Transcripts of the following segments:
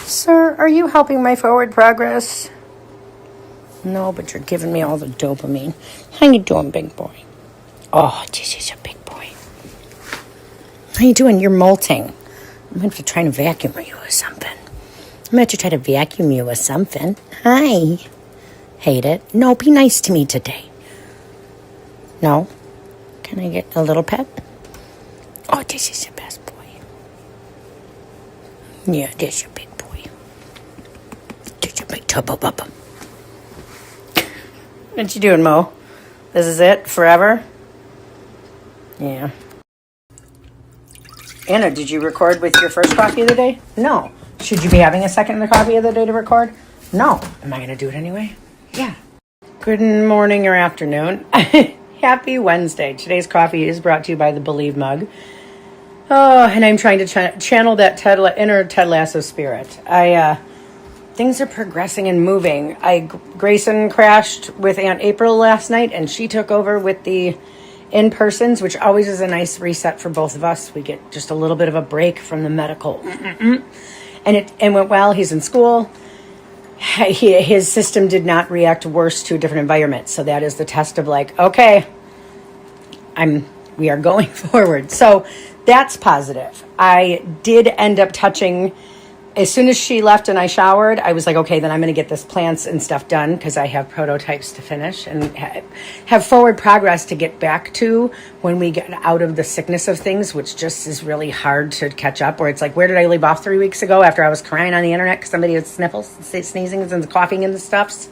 Sir, are you helping my forward progress? No, but you're giving me all the dopamine. How you doing, big boy? Oh, this is a big boy. How you doing? You're molting. I'm going to have to try and vacuum you or something. I'm going to have to try to vacuum you or something. Hi. Hate it. No, be nice to me today. No? Can I get a little pet? Oh, this is the best boy. Yeah, this is your big boy. This is your big tubba bubba. What you doing, Mo? This is it? Forever? Yeah. Anna, did you record with your first coffee of the day? No. Should you be having a second coffee of the day to record? No. Am I going to do it anyway? Yeah. Good morning or afternoon. Happy Wednesday. Today's coffee is brought to you by the Believe mug. Oh, and I'm trying to channel that inner Ted Lasso spirit. Things are progressing and moving. Grayson crashed with Aunt April last night, and she took over with the in-persons, which always is a nice reset for both of us. We get just a little bit of a break from the medical. And it went well. He's in school. His system did not react worse to a different environment. So that is the test of like, okay, we are going forward. So that's positive. I did end up touching, as soon as she left and I showered, I was like, okay, then I'm going to get this plants and stuff done because I have prototypes to finish and have forward progress to get back to when we get out of the sickness of things, which just is really hard to catch up. Where it's like, where did I leave off 3 weeks ago after I was crying on the internet because somebody had sniffles, sneezing, and coughing and the stuffs?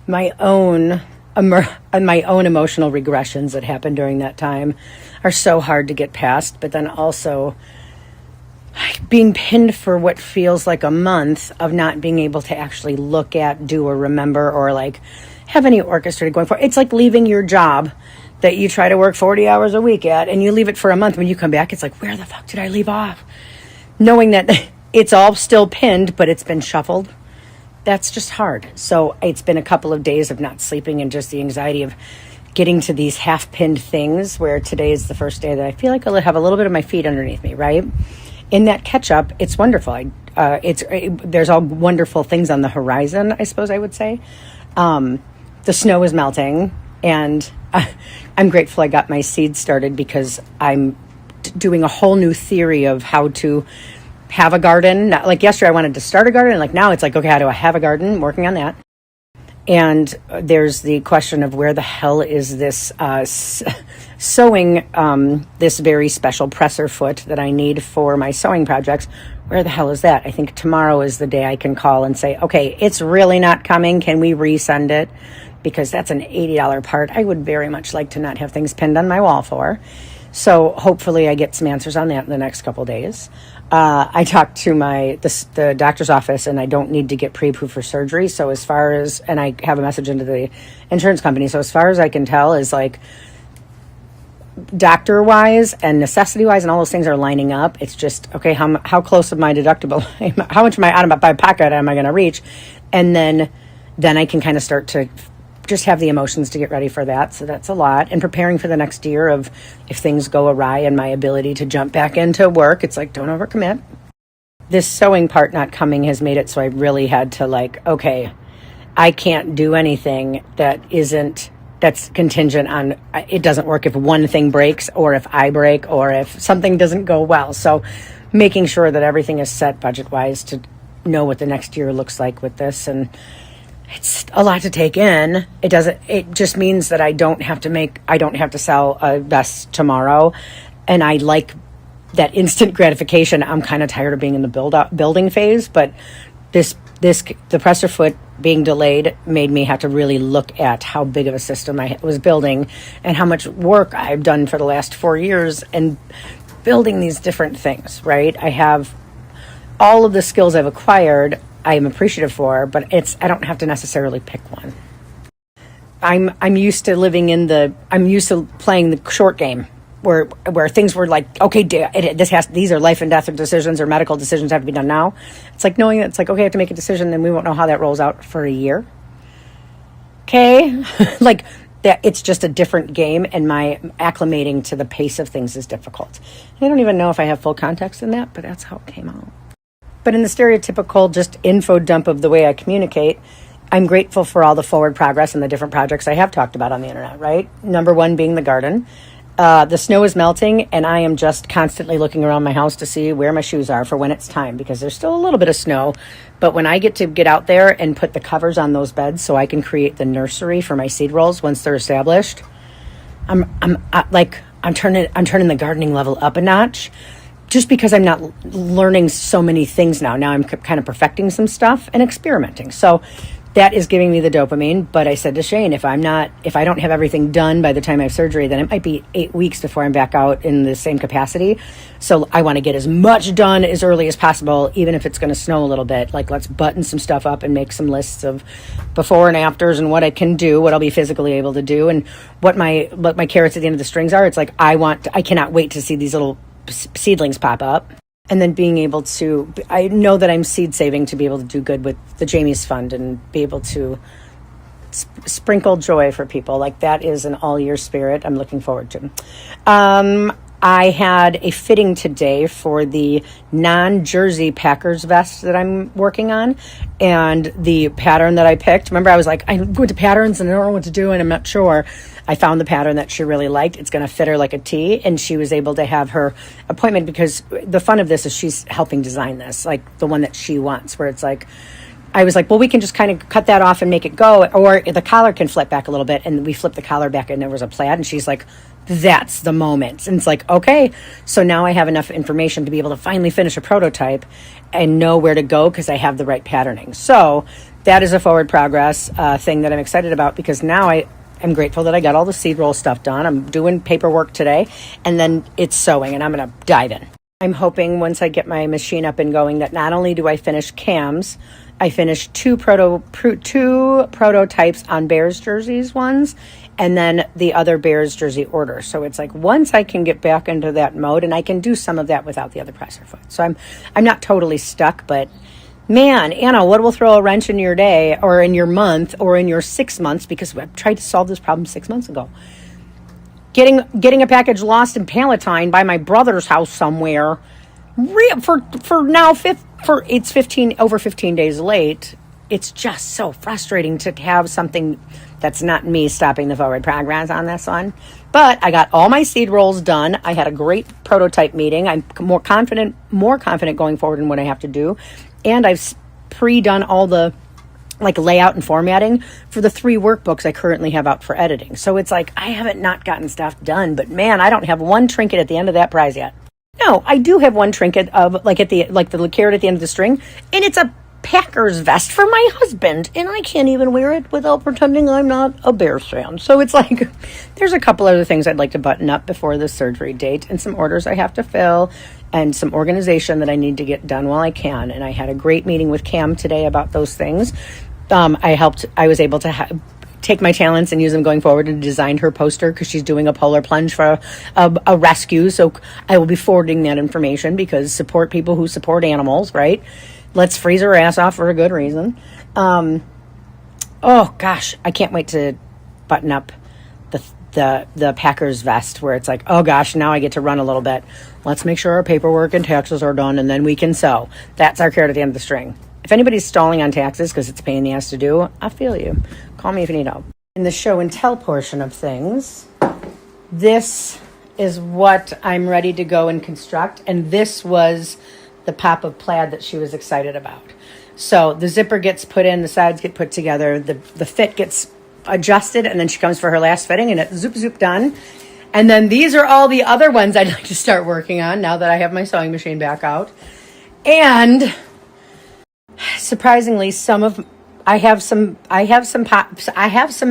My own emotional regressions that happened during that time are so hard to get past, but then also being pinned for what feels like a month of not being able to actually look at, do, or remember, or like have any orchestrated going for. It's like leaving your job that you try to work 40 hours a week at, and you leave it for a month. When you come back, it's like, where the fuck did I leave off? Knowing that it's all still pinned, but it's been shuffled. That's just hard. So it's been a couple of days of not sleeping and just the anxiety of getting to these half-pinned things, where today is the first day that I feel like I'll have a little bit of my feet underneath me, right? In that catch-up, it's wonderful. There's all wonderful things on the horizon, I suppose I would say. The snow is melting, and I'm grateful I got my seeds started because I'm doing a whole new theory of how to have a garden. Not, like yesterday, I wanted to start a garden, and like now it's like, okay, how do I have a garden? I'm working on that. And there's the question of where the hell is this sewing, this very special presser foot that I need for my sewing projects. Where the hell is that? I think tomorrow is the day I can call and say, okay, it's really not coming. Can we resend it? Because that's an $80 part I would very much like to not have things pinned on my wall for. So hopefully I get some answers on that in the next couple of days. I talked to the doctor's office, and I don't need to get pre-approved for surgery. So as far as, and I have a message into the insurance company. So as far as I can tell is like doctor-wise and necessity-wise and all those things are lining up. It's just, okay, how close of my deductible, how much of my out of my pocket am I going to reach? And then I can kind of start to just have the emotions to get ready for that. So that's a lot. And preparing for the next year of if things go awry and my ability to jump back into work, it's like, don't overcommit. This sewing part not coming has made it so I really had to like, okay, I can't do anything that's contingent on it doesn't work if one thing breaks or if I break or if something doesn't go well. So making sure that everything is set budget-wise to know what the next year looks like with this. And it's a lot to take in. It just means that I don't have to sell a vest tomorrow. And I like that instant gratification. I'm kind of tired of being in the building phase, but the presser foot being delayed made me have to really look at how big of a system I was building and how much work I've done for the last 4 years and building these different things, right? I have all of the skills I've acquired I am appreciative for, but I don't have to necessarily pick one. I'm used to playing the short game where things were like, okay, these are life and death decisions or medical decisions have to be done now. It's like knowing that it's like, okay, I have to make a decision and we won't know how that rolls out for a year. Okay. Like that, it's just a different game, and my acclimating to the pace of things is difficult. I don't even know if I have full context in that, but that's how it came out. But in the stereotypical just info dump of the way I communicate, I'm grateful for all the forward progress and the different projects I have talked about on the internet, right? Number one being the garden. The snow is melting, and I am just constantly looking around my house to see where my shoes are for when it's time, because there's still a little bit of snow. But when I get to get out there and put the covers on those beds so I can create the nursery for my seed rolls once they're established, I'm turning the gardening level up a notch, just because I'm not learning so many things now. Now I'm kind of perfecting some stuff and experimenting. So that is giving me the dopamine. But I said to Shane, if I don't have everything done by the time I have surgery, then it might be 8 weeks before I'm back out in the same capacity. So I want to get as much done as early as possible, even if it's going to snow a little bit. Like, let's button some stuff up and make some lists of before and afters and what I can do, what I'll be physically able to do, and what my carrots at the end of the strings are. It's like, I cannot wait to see these little seedlings pop up. And then being able to, I know that I'm seed saving to be able to do good with the Jamie's Fund and be able to sprinkle joy for people. Like, that is an all year spirit I'm looking forward to. I had a fitting today for the non-jersey Packers vest that I'm working on, and the pattern that I picked. Remember, I was like, I went to patterns and I don't know what to do and I'm not sure. I found the pattern that she really liked. It's going to fit her like a T, and she was able to have her appointment, because the fun of this is she's helping design this, like the one that she wants, where it's like, I was like, well, we can just kind of cut that off and make it go, or the collar can flip back a little bit. And we flipped the collar back and there was a plaid, and she's like, that's the moment. And it's like, okay. So now I have enough information to be able to finally finish a prototype and know where to go, because I have the right patterning. So that is a forward progress thing that I'm excited about, because now I'm grateful that I got all the seed roll stuff done. I'm doing paperwork today, and then it's sewing, and I'm going to dive in. I'm hoping once I get my machine up and going that not only do I finish cams, I finished two prototypes on Bears jerseys ones, and then the other Bears jersey order. So it's like, once I can get back into that mode, and I can do some of that without the other presser foot. So I'm not totally stuck, but man, Anna, what will throw a wrench in your day or in your month or in your 6 months? Because I've tried to solve this problem 6 months ago. Getting a package lost in Palatine by my brother's house somewhere. It's 15 days late. It's just so frustrating to have something that's not me stopping the forward progress on this one. But I got all my seed rolls done. I had a great prototype meeting. I'm more confident going forward in what I have to do. And I've pre-done all the layout and formatting for the 3 workbooks I currently have out for editing. So it's like, I haven't not gotten stuff done, but man, I don't have one trinket at the end of that prize yet. No, I do have one trinket of the carrot at the end of the string, and it's a Packers vest for my husband, and I can't even wear it without pretending I'm not a Bears fan. So it's like, there's a couple other things I'd like to button up before the surgery date, and some orders I have to fill, and some organization that I need to get done while I can. And I had a great meeting with Cam today about those things. I was able to take my talents and use them going forward, and designed her poster, because she's doing a polar plunge for a rescue. So I will be forwarding that information, because support people who support animals, right? Let's freeze her ass off for a good reason. Oh gosh, I can't wait to button up the Packers vest, where it's like, oh gosh, now I get to run a little bit. Let's make sure our paperwork and taxes are done, and then we can sew. That's our carrot at the end of the string. If anybody's stalling on taxes because it's a pain in the ass to do, I feel you. Call me if you need help. In the show and tell portion of things, this is what I'm ready to go and construct, and this was the pop of plaid that she was excited about. So the zipper gets put in, the sides get put together, the fit gets adjusted, and then she comes for her last fitting, and it's zoop done. And then these are all the other ones I'd like to start working on now that I have my sewing machine back out. And surprisingly, I have some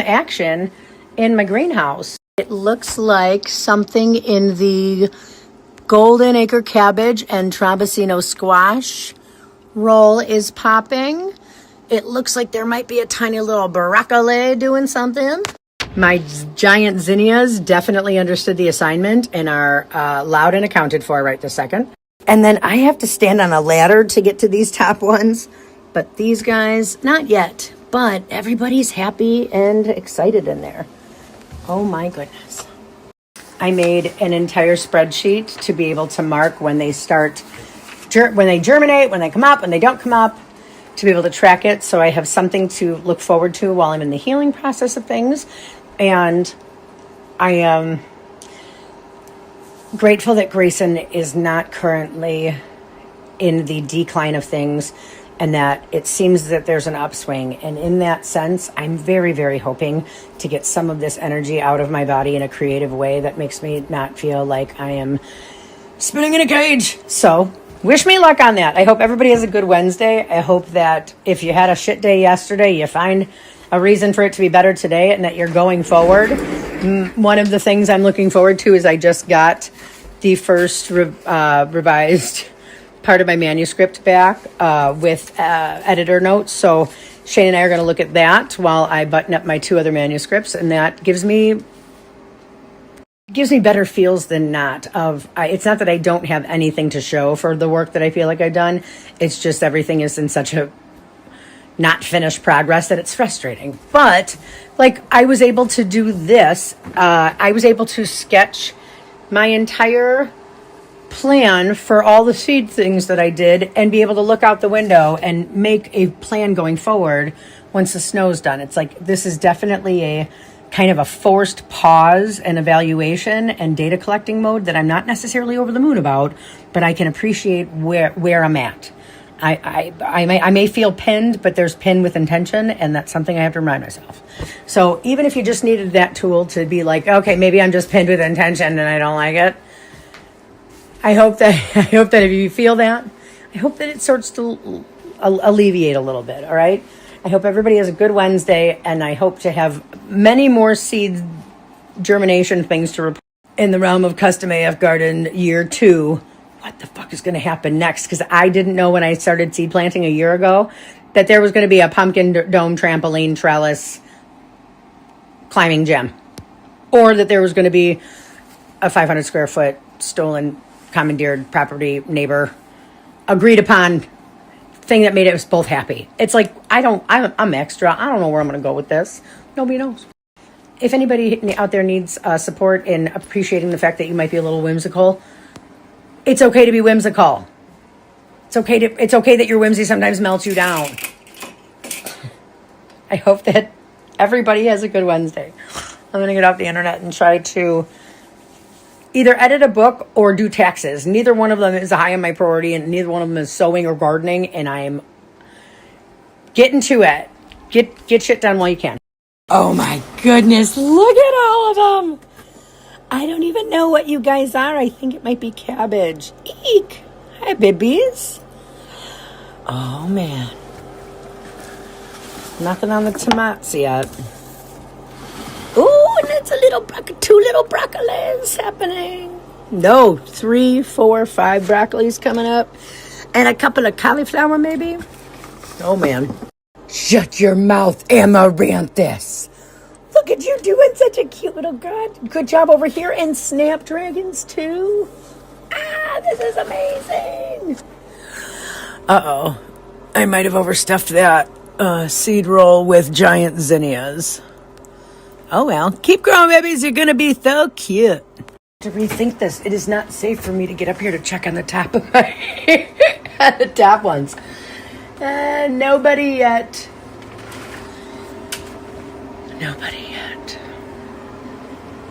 action in my greenhouse. It looks like something in the golden acre cabbage and Trabacino squash roll is popping. It looks like there might be a tiny little broccoli doing something. My giant zinnias definitely understood the assignment and are loud and accounted for right this second. And then I have to stand on a ladder to get to these top ones. But these guys, not yet. But everybody's happy and excited in there. Oh my goodness. I made an entire spreadsheet to be able to mark when they start when they germinate, when they come up, when they don't come up, to be able to track it. So I have something to look forward to while I'm in the healing process of things. And I am grateful that Grayson is not currently in the decline of things, and that it seems that there's an upswing. And in that sense, I'm very, very hoping to get some of this energy out of my body in a creative way that makes me not feel like I am spinning in a cage. So wish me luck on that. I hope everybody has a good Wednesday. I hope that if you had a shit day yesterday, you find a reason for it to be better today, and that you're going forward. One of the things I'm looking forward to is I just got the first revised part of my manuscript back with editor notes. So Shane and I are going to look at that while I button up my 2 other manuscripts, and that gives me better feels than not. It's not that I don't have anything to show for the work that I feel like I've done. It's just everything is in such a not finished progress that it's frustrating. But like, I was able to do this. I was able to sketch my entire plan for all the seed things that I did and be able to look out the window and make a plan going forward once the snow's done. It's like, this is definitely a kind of a forced pause and evaluation and data collecting mode that I'm not necessarily over the moon about, but I can appreciate where I'm at. I may feel pinned, but there's pin with intention, and that's something I have to remind myself. So even if you just needed that tool to be like, okay, maybe I'm just pinned with intention and I don't like it, I hope that if you feel that, I hope that it starts to alleviate a little bit. All right. I hope everybody has a good Wednesday, and I hope to have many more seed germination things to report in the realm of Custom AF Garden year 2. What the fuck is going to happen next? Because I didn't know when I started seed planting a year ago that there was going to be a pumpkin dome trampoline trellis climbing gym, or that there was going to be a 500 square foot stolen commandeered property neighbor agreed upon thing that made us both happy. It's like, I'm extra. I don't know where I'm going to go with this. Nobody knows. If anybody out there needs support in appreciating the fact that you might be a little whimsical, it's okay to be whimsical. It's okay that your whimsy sometimes melts you down. I hope that everybody has a good Wednesday. I'm going to get off the internet and try to either edit a book or do taxes. Neither one of them is high on my priority, and neither one of them is sewing or gardening, and I'm getting to it. Get shit done while you can. Oh my goodness, look at all of them. I don't even know what you guys are. I think it might be cabbage. Eek. Hi, babies. Oh, man. Nothing on the tomatoes yet. Ooh, and it's two little broccolis happening. No, 3, 4, 5 broccolis coming up. And a couple of cauliflower, maybe. Oh, man. Shut your mouth, Amaranthus. Look at you doing such a cute little good job over here. And snapdragons, too. Ah, this is amazing. Uh-oh. I might have overstuffed that seed roll with giant zinnias. Oh, well. Keep growing, babies. You're going to be so cute. To rethink this, it is not safe for me to get up here to check on the top of my the top ones. Nobody yet. Nobody yet.